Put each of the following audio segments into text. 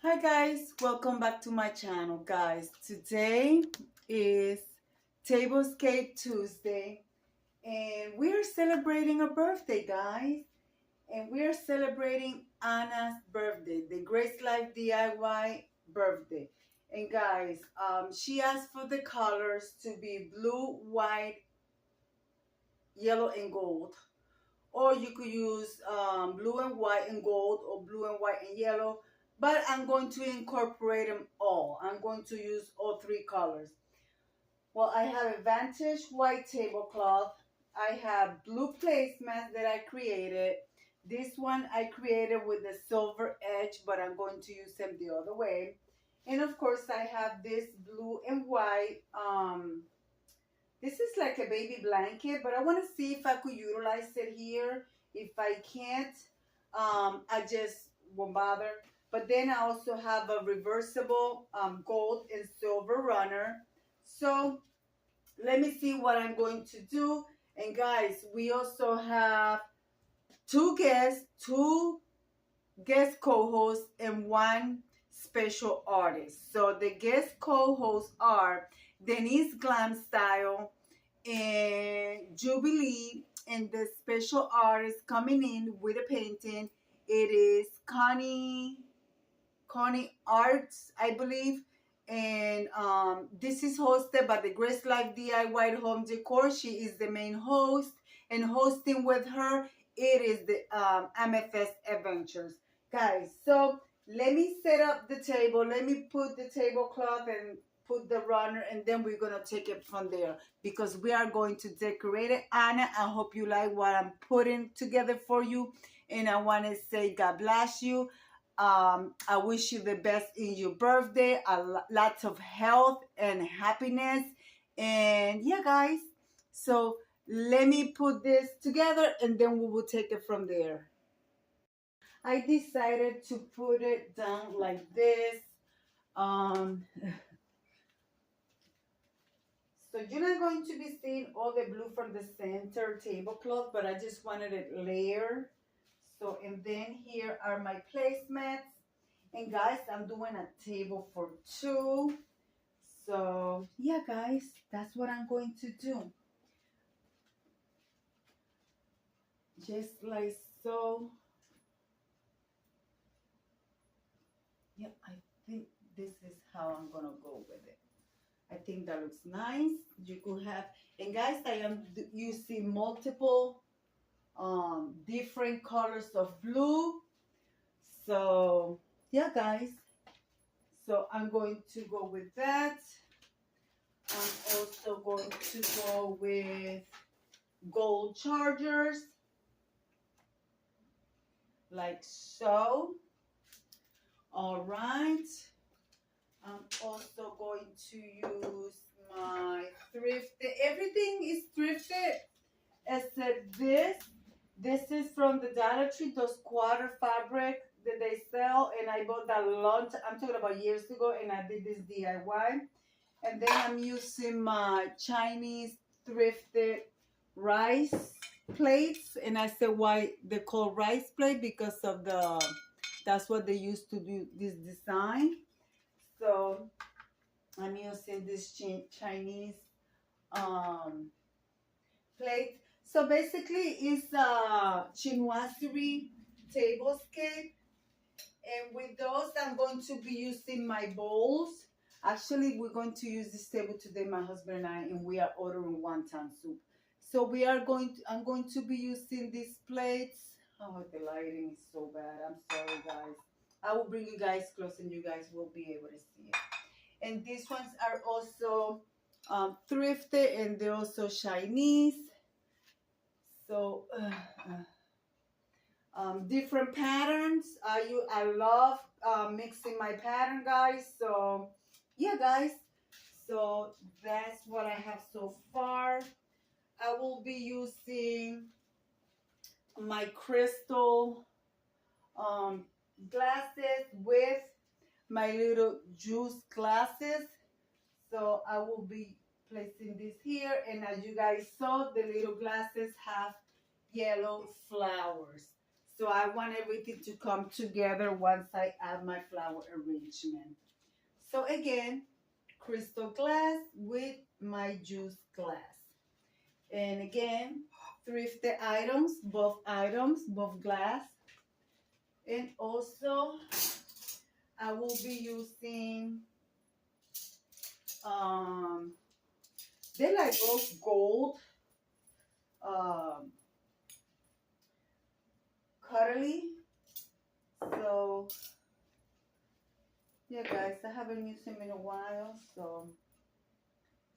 Hi guys, welcome back to my channel guys. Today is Tablescape Tuesday and we're celebrating a birthday guys, and we're celebrating Anna's birthday, the Grace Life DIY birthday. And guys, she asked for the colors to be blue, white, yellow and gold, or you could use blue and white and gold or blue and white and yellow, but I'm going to incorporate them all. I'm going to use all three colors. Well, I have a vintage white tablecloth. I have blue placemats that I created. This one I created with the silver edge, but I'm going to use them the other way. And of course I have this blue and white this is like a baby blanket, but I want to see if I could utilize it here. If I can't, I just won't bother. But then I also have a reversible gold and silver runner. So let me see what I'm going to do. And guys, we also have two guest co-hosts and one special artist. So the guest co-hosts are Denise Glam Style and Jubilee, and the special artist coming in with a painting, it is Connie Arts, I believe. And this is hosted by the Grace Life DIY Home Decor. She is the main host, and hosting with her it is the Amethyst Adventures. Guys, so let me set up the table. Let me put the tablecloth and put the runner, and then we're gonna take it from there because we are going to decorate it. Anna, I hope you like what I'm putting together for you, and I want to say God bless you. I wish you the best in your birthday, lots of health and happiness. And yeah guys, so let me put this together and then we will take it from there. I decided to put it down like this. um So you're not going to be seeing all the blue from the center tablecloth, but I just wanted it layered. So, and then here are my placemats. And guys, I'm doing a table for two. So yeah, guys, that's what I'm going to do. Just like so. Yep, I think this is how I'm gonna go with it. I think that looks nice. You could have, and guys, I am using multiple different colors of blue. So yeah guys, so I'm going to go with that. I'm also going to go with gold chargers like so. All right, I'm also going to use my thrifted, everything is thrifted except this is from the Dollar Tree, those quarter fabric that they sell, and I bought that long time, I'm talking about years ago, and I did this DIY. And then I'm using my Chinese thrifted rice plates, and I said why they call rice plate because of the, that's what they used to do this design. So I'm using this Chinese plate. So basically it's a chinoiserie tablescape, and with those I'm going to be using my bowls. Actually, we're going to use this table today, my husband and I, and we are ordering wonton soup. So we are going to, I'm going to be using these plates. Oh, the lighting is so bad. I'm sorry, guys. I will bring you guys close and you guys will be able to see it. And these ones are also thrifted, and they're also Chinese. So different patterns. I love mixing my pattern, guys. So yeah guys, so that's what I have so far. I will be using my crystal glasses with my little juice glasses. So I will be placing this here, and as you guys saw, the little glasses have yellow flowers. So I want everything to come together once I add my flower arrangement. So again, crystal glass with my juice glass. And again, thrifted items, both glass. And also, I will be using, they're like both gold, cuddly. So, yeah, guys, I haven't used them in a while. So,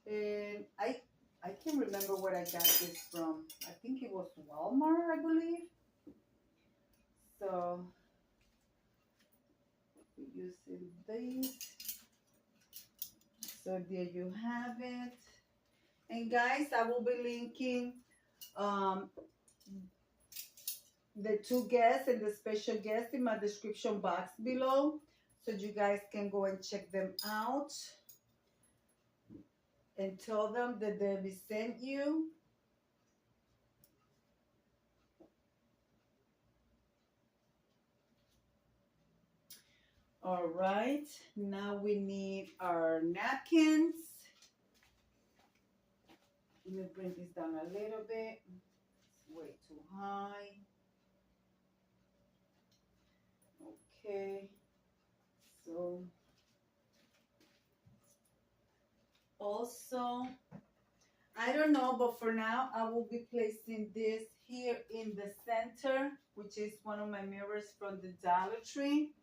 and I can't remember where I got this from. I think it was Walmart, I believe. So, using these. So there you have it. And guys, I will be linking the two guests and the special guests in my description box below, so you guys can go and check them out and tell them that Debbie sent you. All right, now we need our napkins. Let me bring this down a little bit. It's way too high. Okay, so also, I don't know, but for now, I will be placing this here in the center, which is one of my mirrors from the Dollar Tree.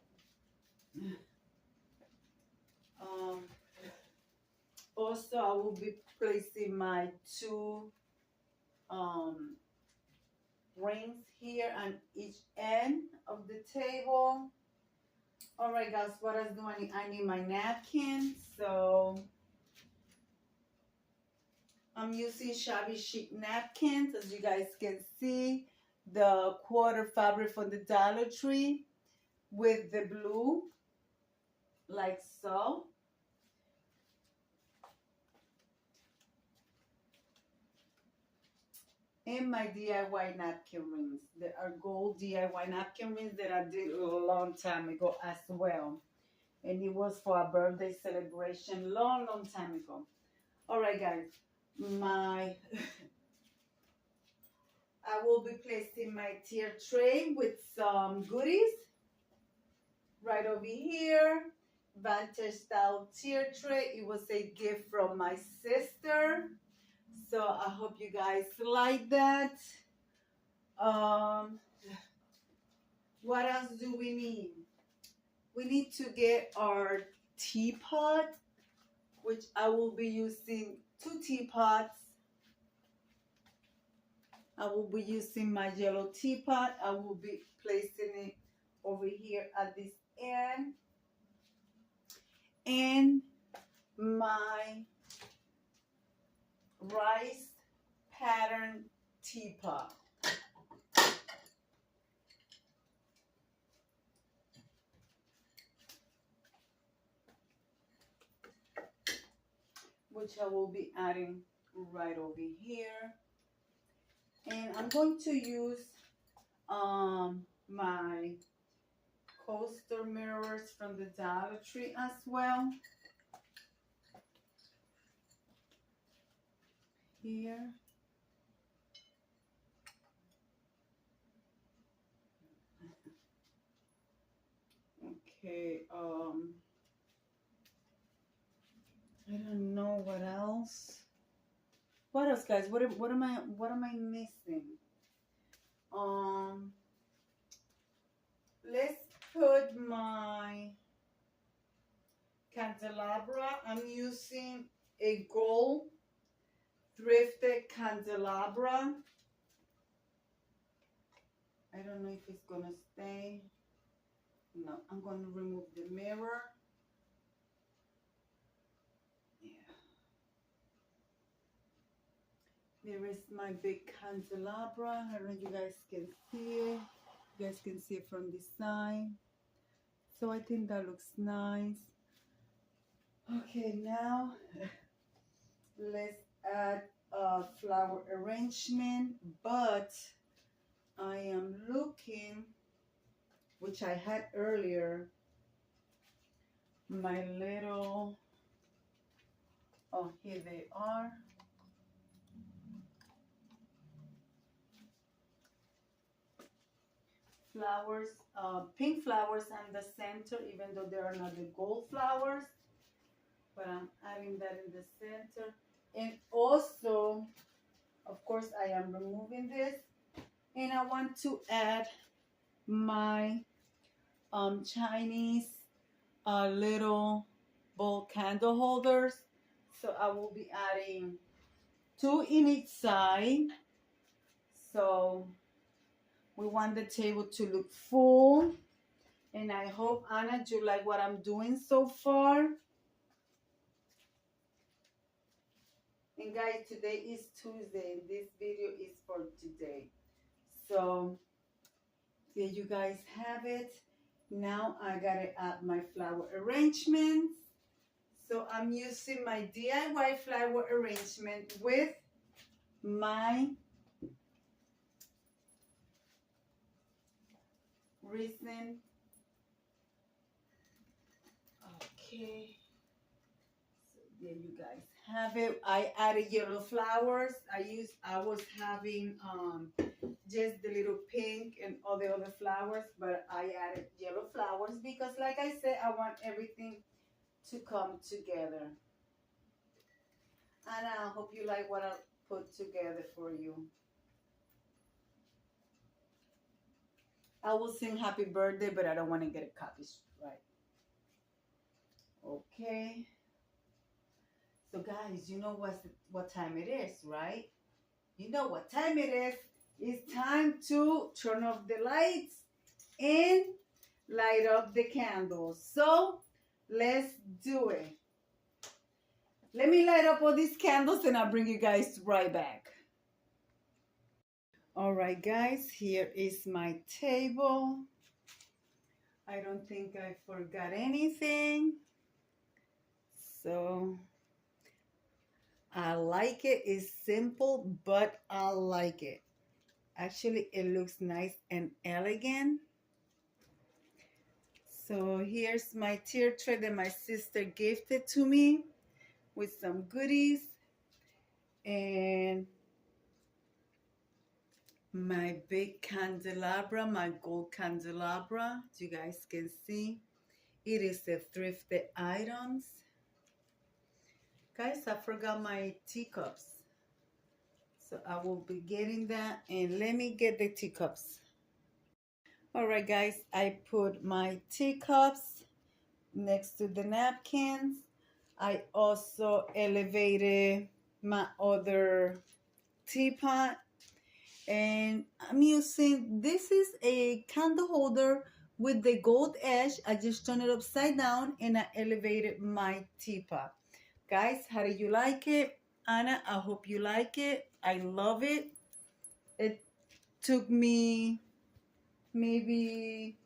Also, I will be placing my two rings here on each end of the table. All right, guys, what else do I need? I need my napkins. So I'm using shabby chic napkins, as you guys can see. The quarter fabric from the Dollar Tree with the blue, like so. And my DIY napkin rings. There are gold DIY napkin rings that I did a long time ago as well. And it was for a birthday celebration long time ago. All right, guys. I will be placing my tier tray with some goodies right over here. Vantage style tier tray. It was a gift from my sister. So I hope you guys like that. What else do we need? We need to get our teapot, which I will be using 2 teapots. I will be using my yellow teapot. I will be placing it over here at this end. And my rice pattern teapot. Which I will be adding right over here. And I'm going to use my coaster mirrors from the Dollar Tree as well. Here. Okay, I don't know what else. What else, guys? What am I missing? Let's put my candelabra. I'm using a gold thrifted candelabra. I don't know if it's gonna stay. No, I'm going to remove the mirror. Yeah. There is my big candelabra. I don't know if you guys can see it. You guys can see it from this side. So I think that looks nice. Okay, now let's add a flower arrangement, but I am looking, which I had earlier, my little, oh, here they are. Flowers, pink flowers in the center, even though they are not the gold flowers, but I'm adding that in the center. And also, of course, I am removing this, and I want to add my Chinese little bowl candle holders. So I will be adding 2 in each side. So we want the table to look full. And I hope, Anna, you like what I'm doing so far. And guys, today is Tuesday. This video is for today. So there you guys have it. Now I gotta add my flower arrangements. So I'm using my DIY flower arrangement with my resin. Okay. So there you guys have it. I added yellow flowers. I was having just the little pink and all the other flowers, but I added yellow flowers because, like I said, I want everything to come together. And I hope you like what I put together for you. I will sing happy birthday, but I don't want to get a copyright. Okay. So guys, you know what time it is, right? You know what time it is. It's time to turn off the lights and light up the candles. So let's do it. Let me light up all these candles and I'll bring you guys right back. All right, guys, here is my table. I don't think I forgot anything. So I like it. It's simple, but I like it. Actually, it looks nice and elegant. So here's my tier tray that my sister gifted to me with some goodies. And my big candelabra, my gold candelabra, as you guys can see. It is a thrifted items. Guys, I forgot my teacups. So I will be getting that, and let me get the teacups. All right, guys, I put my teacups next to the napkins. I also elevated my other teapot, and I'm using, this is a candle holder with the gold edge. I just turned it upside down and I elevated my teapot. Guys, how do you like it? Anna, I hope you like it. I love it. It took me maybe,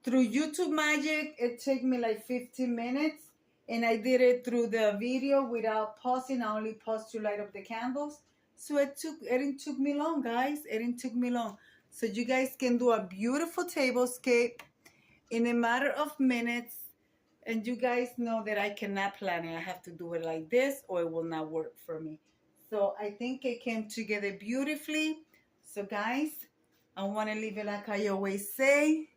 through YouTube Magic, it took me like 15 minutes. And I did it through the video without pausing. I only paused to light up the candles. So it didn't took me long, guys. It didn't took me long. So you guys can do a beautiful tablescape in a matter of minutes. And you guys know that I cannot plan it. I have to do it like this or it will not work for me. So I think it came together beautifully. So guys, I want to leave it like I always say.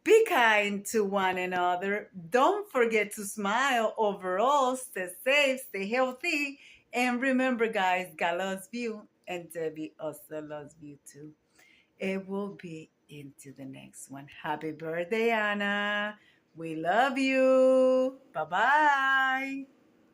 Be kind to one another. Don't forget to smile. Overall, stay safe, stay healthy. And remember, guys, God loves you. And Debbie also loves you too. It will be into the next one. Happy birthday, Anna. We love you. Bye-bye.